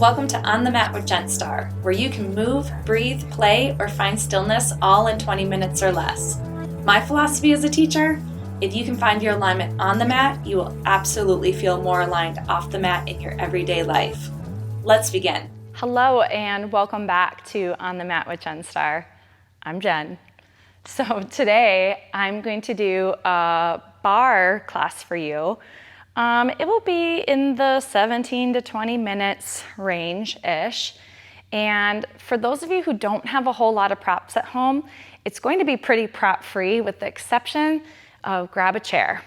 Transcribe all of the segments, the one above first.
Welcome to On the Mat with Jen Star, where you can move, breathe, play, or find stillness all in 20 minutes or less. My philosophy as a teacher, if you can find your alignment on the mat, you will absolutely feel more aligned off the mat in your everyday life. Let's begin. Hello and welcome back to On the Mat with Jen Star. I'm Jen. So today I'm going to do a barre class for you. It will be in the 17 to 20 minutes range-ish. And for those of you who don't have a whole lot of props at home, it's going to be pretty prop-free with the exception of grab a chair.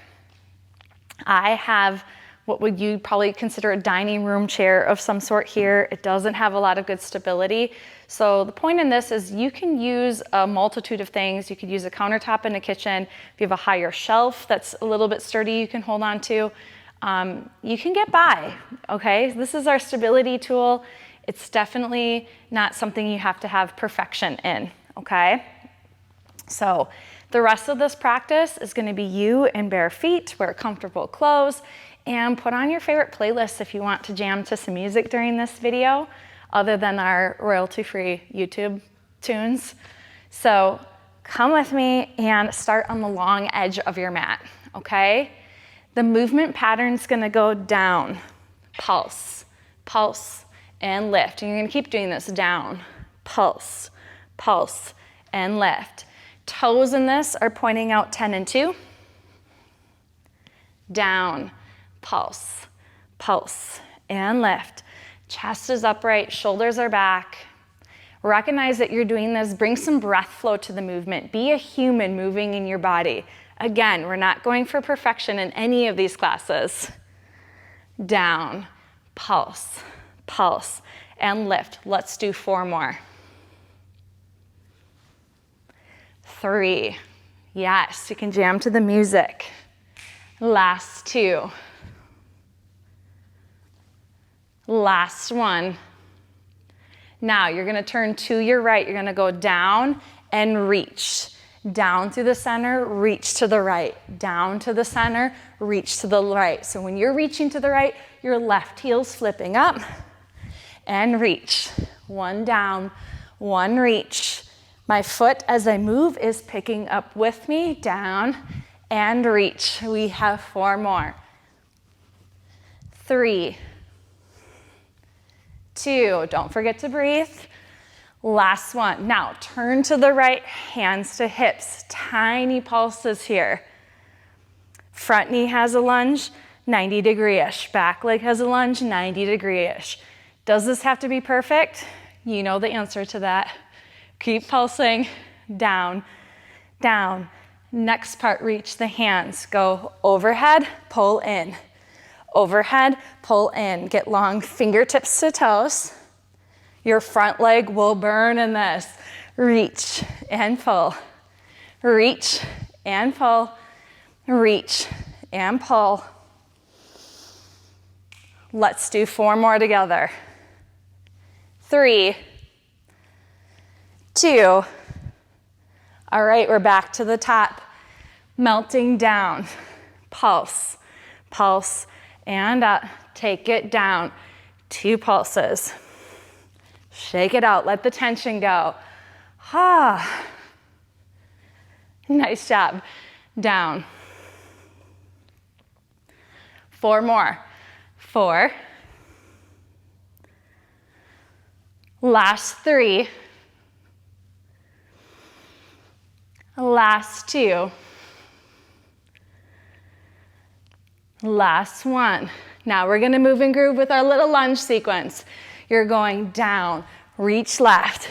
I have what would you probably consider a dining room chair of some sort here. It doesn't have a lot of good stability. So the point in this is you can use a multitude of things. You could use a countertop in the kitchen. If you have a higher shelf that's a little bit sturdy you can hold on to, you can get by, okay? This is our stability tool. It's definitely not something you have to have perfection in, okay? So the rest of this practice is gonna be you in bare feet, wear comfortable clothes, and put on your favorite playlist if you want to jam to some music during this video, other than our royalty-free YouTube tunes. So come with me and start on the long edge of your mat, okay? The movement pattern's gonna go down, pulse, pulse, and lift. And you're gonna keep doing this, down, pulse, pulse, and lift. Toes in this are pointing out 10 and 2. Down, pulse, pulse, and lift. Chest is upright, shoulders are back. Recognize that you're doing this. Bring some breath flow to the movement. Be a human moving in your body. Again, we're not going for perfection in any of these classes. Down, pulse, pulse, and lift. Let's do 4 more. 3. Yes, you can jam to the music. Last 2. Last 1. Now you're gonna turn to your right. You're gonna go down and reach. Down through the center, reach to the right. Down to the center, reach to the right. So when you're reaching to the right, your left heel's flipping up and reach. 1 down, 1 reach. My foot as I move is picking up with me, down and reach. We have 4 more. 3, 2, don't forget to breathe. Last 1. Now turn to the right, hands to hips. Tiny pulses here. Front knee has a lunge, 90-degree-ish. Back leg has a lunge, 90-degree-ish. Does this have to be perfect? You know the answer to that. Keep pulsing. Down, down. Next part, reach the hands. Go overhead, pull in. Overhead, pull in. Get long fingertips to toes. Your front leg will burn in this. Reach and pull. Reach and pull. Reach and pull. Let's do 4 more together. 3, 2. All right, we're back to the top. Melting down. Pulse, pulse, and up. Take it down. 2 pulses. Shake it out, let the tension go. Ah. Nice job. Down. 4 more. 4. Last 3. Last 2. Last 1. Now we're gonna move and groove with our little lunge sequence. You're going down, reach left,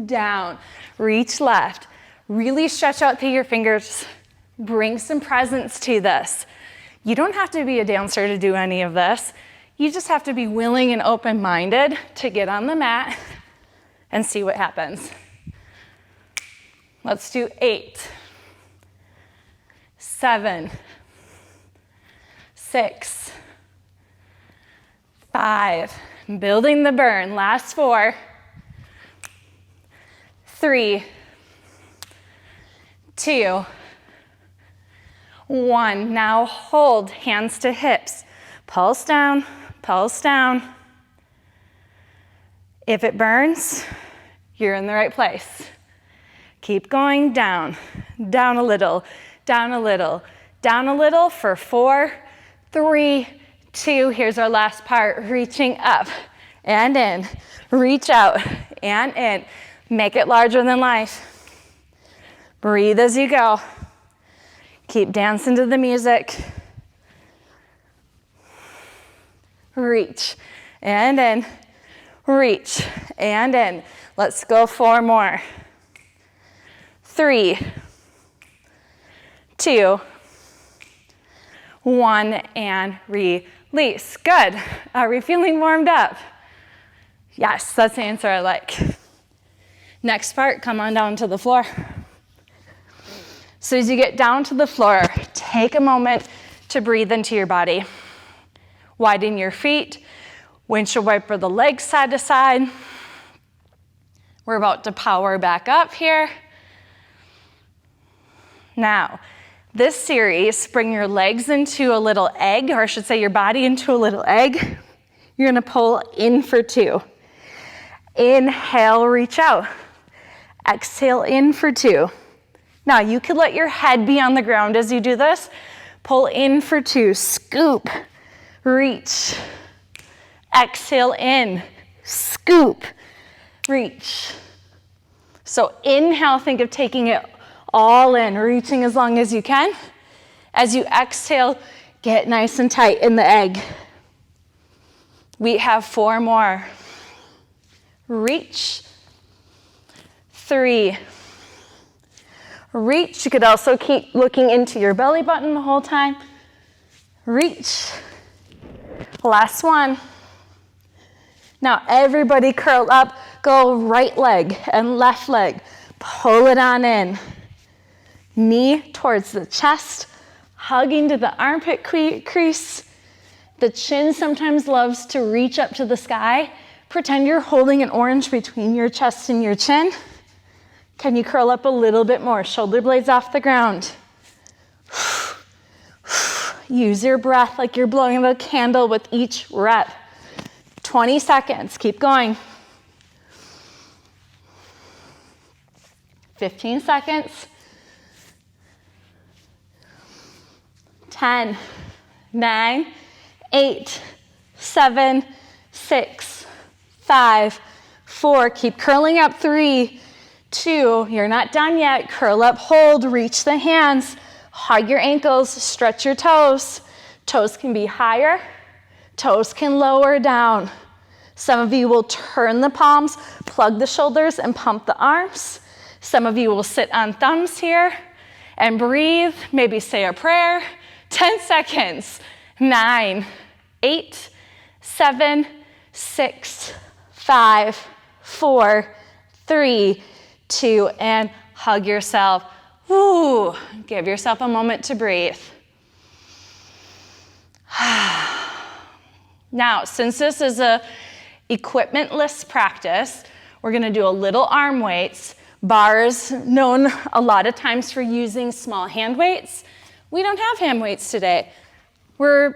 down, reach left. Really stretch out through your fingers. Bring some presence to this. You don't have to be a dancer to do any of this. You just have to be willing and open-minded to get on the mat and see what happens. Let's do 8, 7, 6, 5, building the burn. Last 4, 3, 2, 1. Now hold, hands to hips. Pulse down, pulse down. If it burns, you're in the right place. Keep going down, down a little, down a little, down a little for 4, 3, 2. Here's our last part, reaching up and in. Reach out and in. Make it larger than life. Breathe as you go. Keep dancing to the music. Reach and in. Reach and in. Let's go 4 more. 3, 2, 1, and release. Good. Are we feeling warmed up? Yes, that's the answer I like. Next part, come on down to the floor. So as you get down to the floor, take a moment to breathe into your body. Widen your feet. Windshield wiper the legs side to side. We're about to power back up here. Now, this series, bring your legs into a little egg, or I should say your body into a little egg. You're gonna pull in for 2. Inhale, reach out. Exhale in for 2. Now, you could let your head be on the ground as you do this. Pull in for 2, scoop, reach. Exhale in, scoop, reach. So inhale, think of taking it all in, reaching as long as you can. As you exhale, get nice and tight in the egg. We have 4 more. Reach. 3. Reach. You could also keep looking into your belly button the whole time. Reach. Last one. Now everybody curl up, go right leg and left leg. Pull it on in. Knee towards the chest, hugging to the armpit crease. The chin sometimes loves to reach up to the sky. Pretend you're holding an orange between your chest and your chin. Can you curl up a little bit more? Shoulder blades off the ground. Use your breath like you're blowing a candle with each rep. 20 seconds, keep going. 15 seconds. 10, 9, 8, 7, 6, 5, 4. Keep curling up. 3, 2. You're not done yet. Curl up, hold, reach the hands. Hug your ankles, stretch your toes. Toes can be higher. Toes can lower down. Some of you will turn the palms, plug the shoulders, and pump the arms. Some of you will sit on thumbs here and breathe. Maybe say a prayer. 10 seconds. 9, 8, 7, 6, 5, 4, 3, 2, and hug yourself. Woo. Give yourself a moment to breathe. Now, since this is a equipmentless practice, we're gonna do a little arm weights. Bars, known a lot of times for using small hand weights. We don't have hand weights today. We're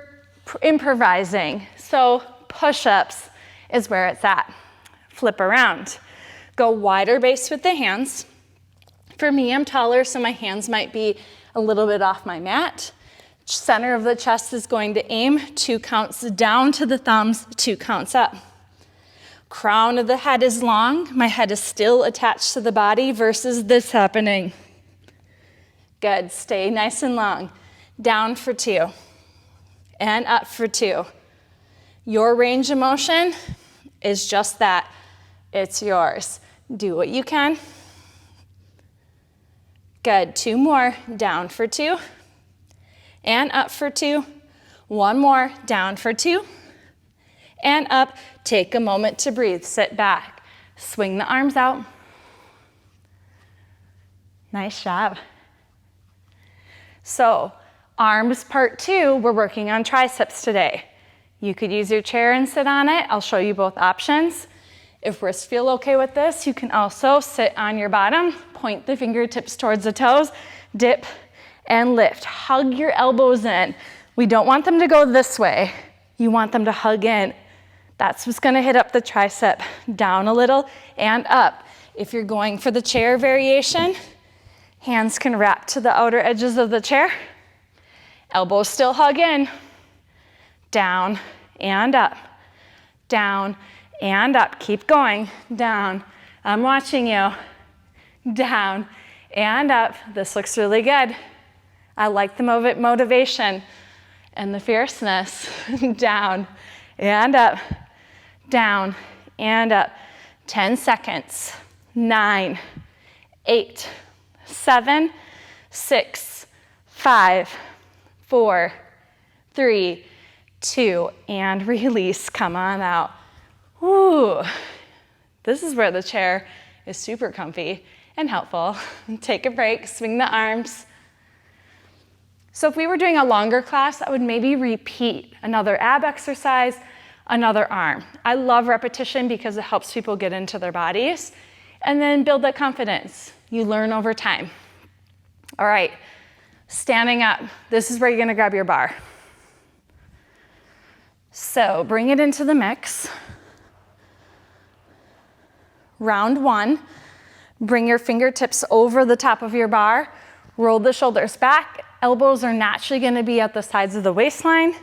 improvising. So push-ups is where it's at. Flip around. Go wider base with the hands. For me, I'm taller, so my hands might be a little bit off my mat. Center of the chest is going to aim 2 counts down to the thumbs, 2 counts up. Crown of the head is long. My head is still attached to the body versus this happening. Good, stay nice and long. Down for 2 and up for 2. Your range of motion is just that. It's yours. Do what you can. Good, 2 more, down for 2 and up for 2. 1 more, down for 2 and up. Take a moment to breathe, sit back. Swing the arms out. Nice job. So, arms part 2, we're working on triceps today. You could use your chair and sit on it. I'll show you both options. If wrists feel okay with this, you can also sit on your bottom, point the fingertips towards the toes, dip and lift. Hug your elbows in. We don't want them to go this way. You want them to hug in. That's what's gonna hit up the tricep, down a little and up. If you're going for the chair variation, hands can wrap to the outer edges of the chair. Elbows still hug in. Down and up. Down and up. Keep going. Down. I'm watching you. Down and up. This looks really good. I like the motivation and the fierceness. Down and up. Down and up. 10 seconds. 9, 8, 7, 6, 5, 4, 3, 2, and release. Come on out. Woo. This is where the chair is super comfy and helpful. Take a break, swing the arms. So if we were doing a longer class, I would maybe repeat another ab exercise, another arm. I love repetition because it helps people get into their bodies and then build that confidence. You learn over time. All right, standing up. This is where you're gonna grab your bar. So bring it into the mix. Round one, bring your fingertips over the top of your bar, roll the shoulders back. Elbows are naturally gonna be at the sides of the waistline.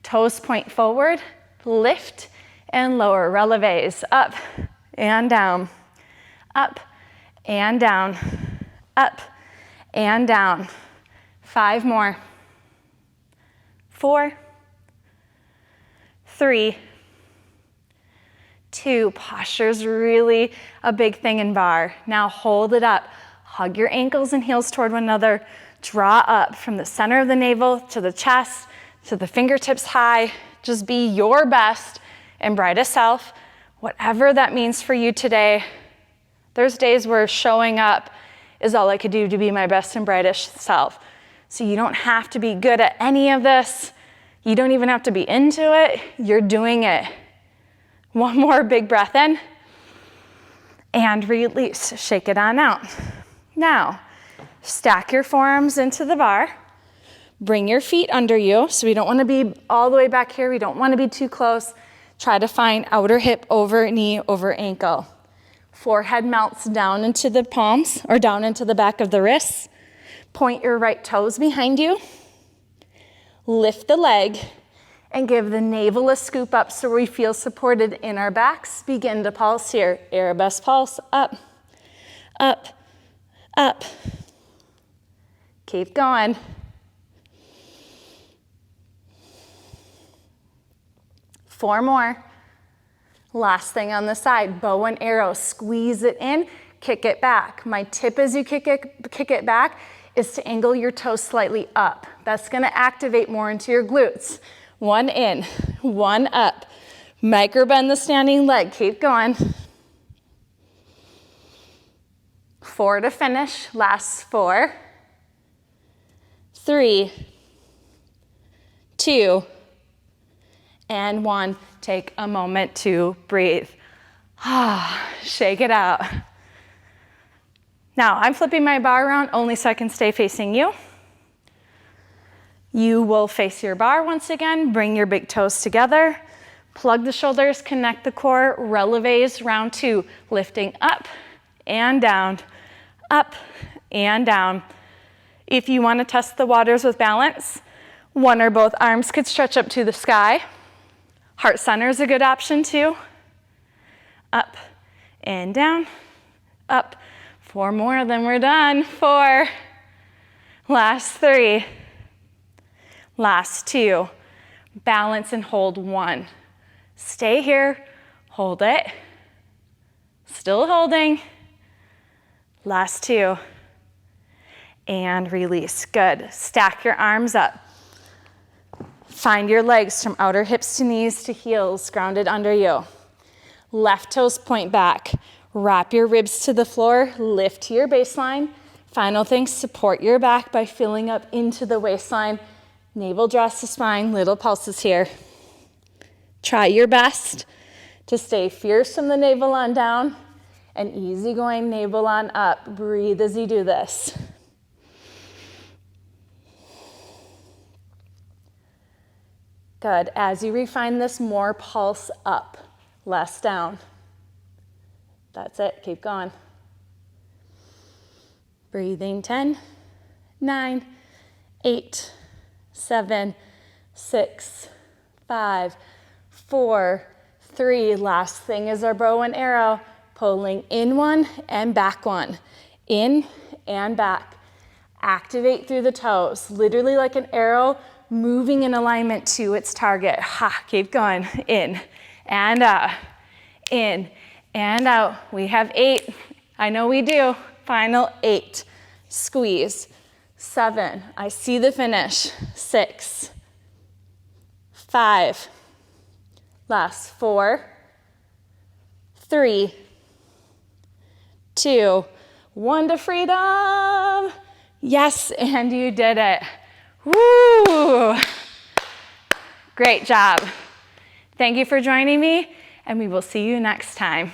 Toes point forward. Lift and lower, releves, up and down, up and down, up and down. 5 more. 4, 3, 2. Posture's really a big thing in bar. Now hold it up. Hug your ankles and heels toward one another. Draw up from the center of the navel to the chest, to the fingertips high. Just be your best and brightest self, whatever that means for you today. There's days where showing up is all I could do to be my best and brightest self. So you don't have to be good at any of this. You don't even have to be into it. You're doing it. One more big breath in and release. Shake it on out. Now, stack your forearms into the bar. Bring your feet under you. So we don't want to be all the way back here. We don't want to be too close. Try to find outer hip over knee over ankle. Forehead melts down into the palms or down into the back of the wrists. Point your right toes behind you. Lift the leg and give the navel a scoop up so we feel supported in our backs. Begin to pulse here. Arabesque pulse. Up, up, up. Keep going. Four more. Last thing on the side, bow and arrow. Squeeze it in, kick it back. My tip as you kick it back is to angle your toes slightly up. That's gonna activate more into your glutes. One in, one up. Micro bend the standing leg, keep going. 4 to finish, last 4, 3, 2, and 1. Take a moment to breathe. Shake it out. Now, I'm flipping my bar around only so I can stay facing you. You will face your bar once again. Bring your big toes together. Plug the shoulders, connect the core. Releves, round 2. Lifting up and down, up and down. If you want to test the waters with balance, one or both arms could stretch up to the sky. Heart center is a good option too. Up and down, up. 4 more, then we're done. 4, last 3, last 2. Balance and hold 1. Stay here, hold it. Still holding. Last 2. And release, good. Stack your arms up. Find your legs from outer hips to knees to heels, grounded under you. Left toes point back. Wrap your ribs to the floor, lift to your baseline. Final thing, support your back by filling up into the waistline. Navel draws the spine, little pulses here. Try your best to stay fierce from the navel on down and easygoing navel on up. Breathe as you do this. Good. As you refine this, more pulse up, less down. That's it. Keep going. Breathing. 10, 9, 8, 7, 6, 5, 4, 3. Last thing is our bow and arrow. Pulling in one and back one. In and back. Activate through the toes. Literally like an arrow moving in alignment to its target. Ha, keep going. In and out. In and out. We have 8. I know we do. Final 8. Squeeze. 7. I see the finish. 6. 5. Last. 4. 3. 2. 1 to freedom. Yes, and you did it. Woo! Great job. Thank you for joining me, and we will see you next time.